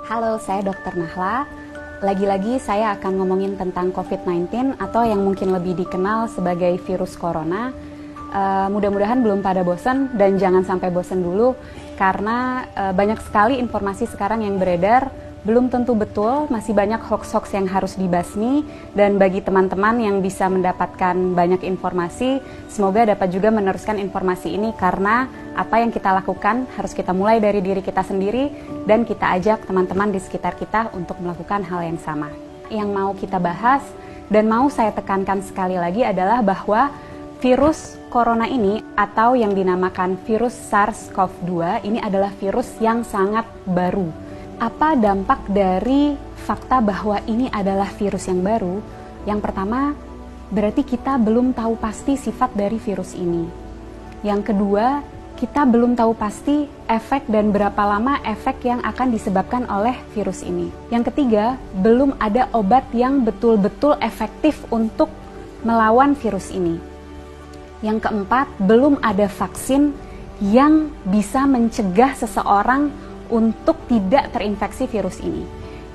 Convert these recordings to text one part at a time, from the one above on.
Halo, saya Dr. Nahla. Lagi-lagi saya akan ngomongin tentang COVID-19 atau yang mungkin lebih dikenal sebagai virus corona. Mudah-mudahan belum pada bosan dan jangan sampai bosan dulu karena banyak sekali informasi sekarang yang beredar, belum tentu betul, masih banyak hoax-hoax yang harus dibasmi, dan bagi teman-teman yang bisa mendapatkan banyak informasi, semoga dapat juga meneruskan informasi ini karena apa yang kita lakukan harus kita mulai dari diri kita sendiri dan kita ajak teman-teman di sekitar kita untuk melakukan hal yang sama. Yang mau kita bahas dan mau saya tekankan sekali lagi adalah bahwa virus corona ini atau yang dinamakan virus SARS-CoV-2 ini adalah virus yang sangat baru. Apa dampak dari fakta bahwa ini adalah virus yang baru? Yang pertama, berarti kita belum tahu pasti sifat dari virus ini. Yang kedua, kita belum tahu pasti efek dan berapa lama efek yang akan disebabkan oleh virus ini. Yang ketiga, belum ada obat yang betul-betul efektif untuk melawan virus ini. Yang keempat, belum ada vaksin yang bisa mencegah seseorang untuk tidak terinfeksi virus ini.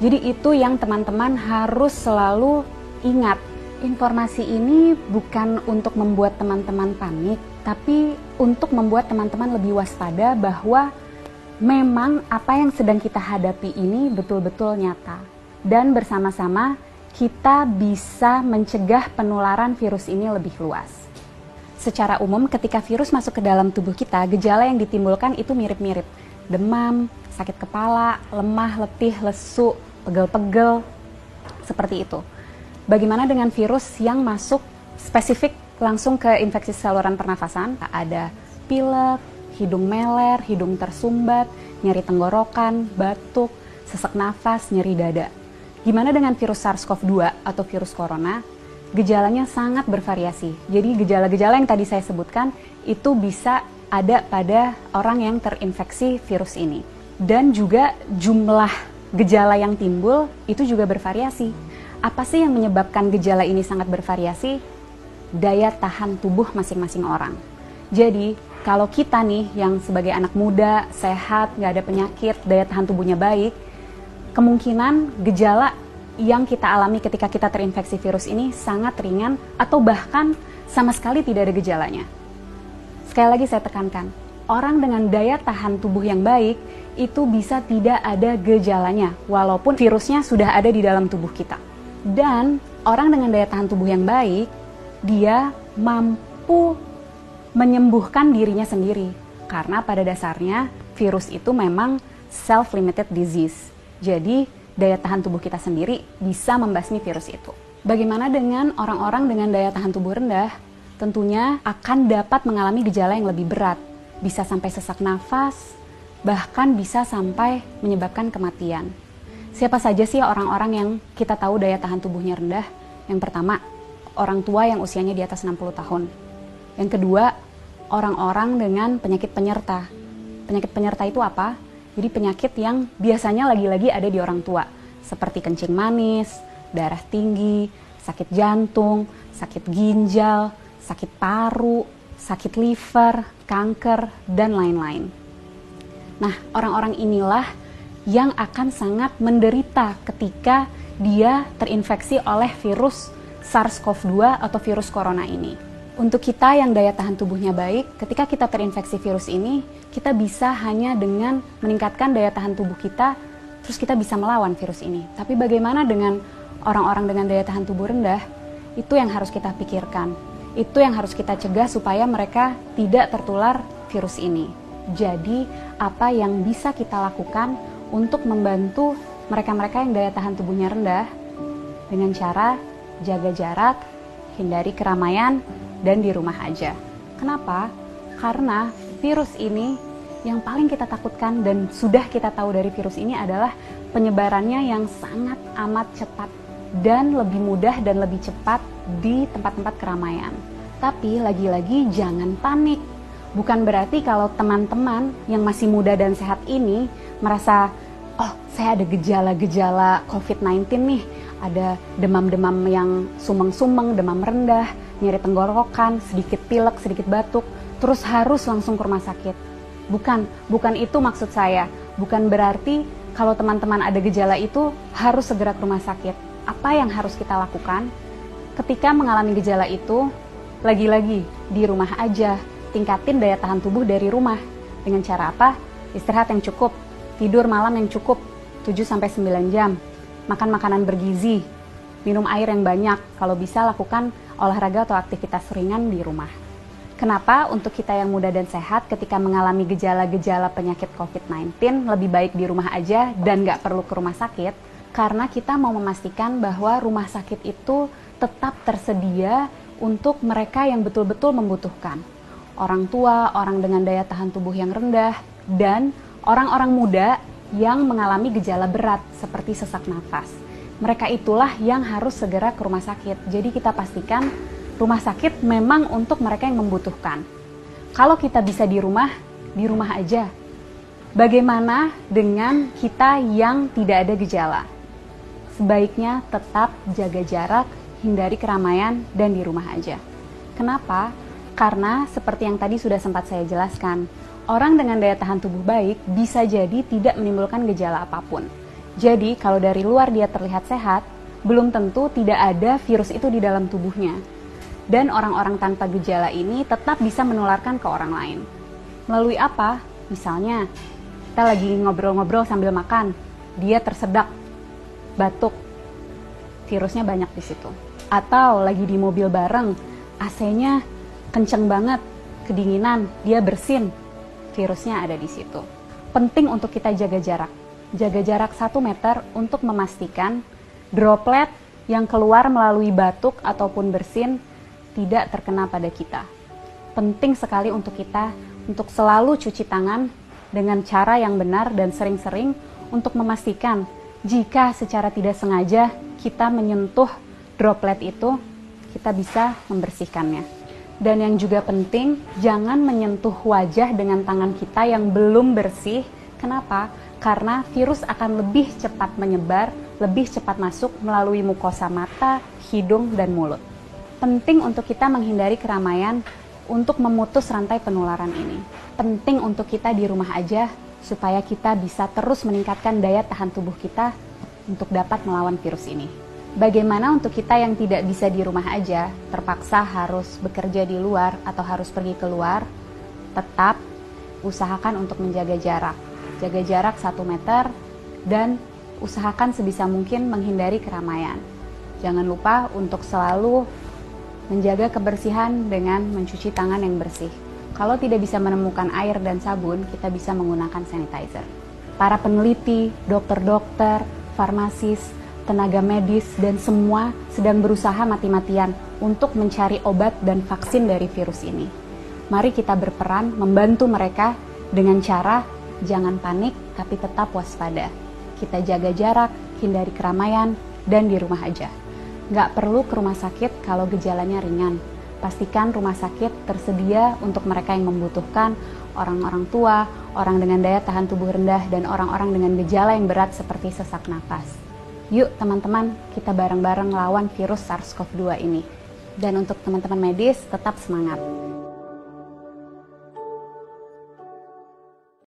Jadi itu yang teman-teman harus selalu ingat. Informasi ini bukan untuk membuat teman-teman panik, tapi untuk membuat teman-teman lebih waspada bahwa memang apa yang sedang kita hadapi ini betul-betul nyata. Dan bersama-sama kita bisa mencegah penularan virus ini lebih luas. Secara umum ketika virus masuk ke dalam tubuh kita, gejala yang ditimbulkan itu mirip-mirip. Demam, sakit kepala, lemah, letih, lesu, pegel-pegel, seperti itu. Bagaimana dengan virus yang masuk spesifik langsung ke infeksi saluran pernafasan? Ada pilek, hidung meler, hidung tersumbat, nyeri tenggorokan, batuk, sesak nafas, nyeri dada. Gimana dengan virus SARS-CoV-2 atau virus corona? Gejalanya sangat bervariasi. Jadi gejala-gejala yang tadi saya sebutkan itu bisa ada pada orang yang terinfeksi virus ini. Dan juga jumlah gejala yang timbul itu juga bervariasi. Apa sih yang menyebabkan gejala ini sangat bervariasi? Daya tahan tubuh masing-masing orang. Jadi kalau kita nih yang sebagai anak muda, sehat, nggak ada penyakit, daya tahan tubuhnya baik, kemungkinan gejala yang kita alami ketika kita terinfeksi virus ini sangat ringan atau bahkan sama sekali tidak ada gejalanya. Sekali lagi saya tekankan, orang dengan daya tahan tubuh yang baik itu bisa tidak ada gejalanya walaupun virusnya sudah ada di dalam tubuh kita. Dan orang dengan daya tahan tubuh yang baik, dia mampu menyembuhkan dirinya sendiri karena pada dasarnya virus itu memang self-limited disease. Jadi daya tahan tubuh kita sendiri bisa membasmi virus itu. Bagaimana dengan orang-orang dengan daya tahan tubuh rendah? Tentunya akan dapat mengalami gejala yang lebih berat, bisa sampai sesak nafas, bahkan bisa sampai menyebabkan kematian. Siapa saja sih orang-orang yang kita tahu daya tahan tubuhnya rendah? Yang pertama, orang tua yang usianya di atas 60 tahun. Yang kedua, orang-orang dengan penyakit penyerta. Penyakit penyerta itu apa? Jadi penyakit yang biasanya lagi-lagi ada di orang tua, seperti kencing manis, darah tinggi, sakit jantung, sakit ginjal, sakit paru, sakit liver, kanker, dan lain-lain. Nah, orang-orang inilah yang akan sangat menderita ketika dia terinfeksi oleh virus SARS-CoV-2 atau virus corona ini. Untuk kita yang daya tahan tubuhnya baik, ketika kita terinfeksi virus ini, kita bisa hanya dengan meningkatkan daya tahan tubuh kita, terus kita bisa melawan virus ini. Tapi bagaimana dengan orang-orang dengan daya tahan tubuh rendah? Itu yang harus kita pikirkan. Itu yang harus kita cegah supaya mereka tidak tertular virus ini. Jadi, apa yang bisa kita lakukan untuk membantu mereka-mereka yang daya tahan tubuhnya rendah? Dengan cara jaga jarak, hindari keramaian, dan di rumah aja. Kenapa? Karena virus ini yang paling kita takutkan dan sudah kita tahu dari virus ini adalah penyebarannya yang sangat amat cepat dan lebih mudah dan lebih cepat di tempat-tempat keramaian. Tapi lagi-lagi jangan panik. Bukan berarti kalau teman-teman yang masih muda dan sehat ini merasa, oh saya ada gejala-gejala COVID-19 nih, ada demam-demam yang sumeng-sumeng, demam rendah, nyeri tenggorokan, sedikit pilek, sedikit batuk, terus harus langsung ke rumah sakit. Bukan itu maksud saya. Bukan berarti Kalau teman-teman ada gejala itu, harus segera ke rumah sakit. Apa yang harus kita lakukan? Ketika mengalami gejala itu, lagi-lagi di rumah aja, tingkatin daya tahan tubuh dari rumah. Dengan cara apa? Istirahat yang cukup, tidur malam yang cukup, 7-9 jam, makan makanan bergizi, minum air yang banyak, kalau bisa lakukan olahraga atau aktivitas ringan di rumah. Kenapa untuk kita yang muda dan sehat ketika mengalami gejala-gejala penyakit COVID-19 lebih baik di rumah aja dan nggak perlu ke rumah sakit? Karena kita mau memastikan bahwa rumah sakit itu tetap tersedia untuk mereka yang betul-betul membutuhkan. Orang tua, orang dengan daya tahan tubuh yang rendah, dan orang-orang muda yang mengalami gejala berat seperti sesak nafas. Mereka itulah yang harus segera ke rumah sakit. Jadi kita pastikan rumah sakit memang untuk mereka yang membutuhkan. Kalau kita bisa di rumah aja. Bagaimana dengan kita yang tidak ada gejala? Sebaiknya tetap jaga jarak, hindari keramaian, dan di rumah aja. Kenapa? Karena seperti yang tadi sudah sempat saya jelaskan, orang dengan daya tahan tubuh baik bisa jadi tidak menimbulkan gejala apapun. Jadi kalau dari luar dia terlihat sehat, belum tentu tidak ada virus itu di dalam tubuhnya. Dan orang-orang tanpa gejala ini tetap bisa menularkan ke orang lain. Melalui apa? Misalnya, kita lagi ngobrol-ngobrol sambil makan, dia tersedak, batuk, virusnya banyak di situ. Atau lagi di mobil bareng, AC-nya kenceng banget, kedinginan, dia bersin, virusnya ada di situ. Penting untuk kita jaga jarak 1 meter untuk memastikan droplet yang keluar melalui batuk ataupun bersin tidak terkena pada kita. Penting sekali untuk kita untuk selalu cuci tangan dengan cara yang benar dan sering-sering untuk memastikan jika secara tidak sengaja kita menyentuh droplet itu, kita bisa membersihkannya. Dan yang juga penting, jangan menyentuh wajah dengan tangan kita yang belum bersih. Kenapa? Karena virus akan lebih cepat menyebar, lebih cepat masuk melalui mukosa mata, hidung, dan mulut. Penting untuk kita menghindari keramaian untuk memutus rantai penularan ini. Penting untuk kita di rumah aja supaya kita bisa terus meningkatkan daya tahan tubuh kita untuk dapat melawan virus ini. Bagaimana untuk kita yang tidak bisa di rumah aja, terpaksa harus bekerja di luar atau harus pergi keluar, tetap usahakan untuk menjaga jarak. Jaga jarak 1 meter dan usahakan sebisa mungkin menghindari keramaian. Jangan lupa untuk selalu menjaga kebersihan dengan mencuci tangan yang bersih. Kalau tidak bisa menemukan air dan sabun, kita bisa menggunakan sanitizer. Para peneliti, dokter-dokter, farmasis, tenaga medis, dan semua sedang berusaha mati-matian untuk mencari obat dan vaksin dari virus ini. Mari kita berperan membantu mereka dengan cara jangan panik, tapi tetap waspada. Kita jaga jarak, hindari keramaian, dan di rumah aja. Nggak perlu ke rumah sakit kalau gejalanya ringan. Pastikan rumah sakit tersedia untuk mereka yang membutuhkan, orang-orang tua, orang dengan daya tahan tubuh rendah, dan orang-orang dengan gejala yang berat seperti sesak napas. Yuk teman-teman, kita bareng-bareng lawan virus SARS-CoV-2 ini. Dan untuk teman-teman medis, tetap semangat.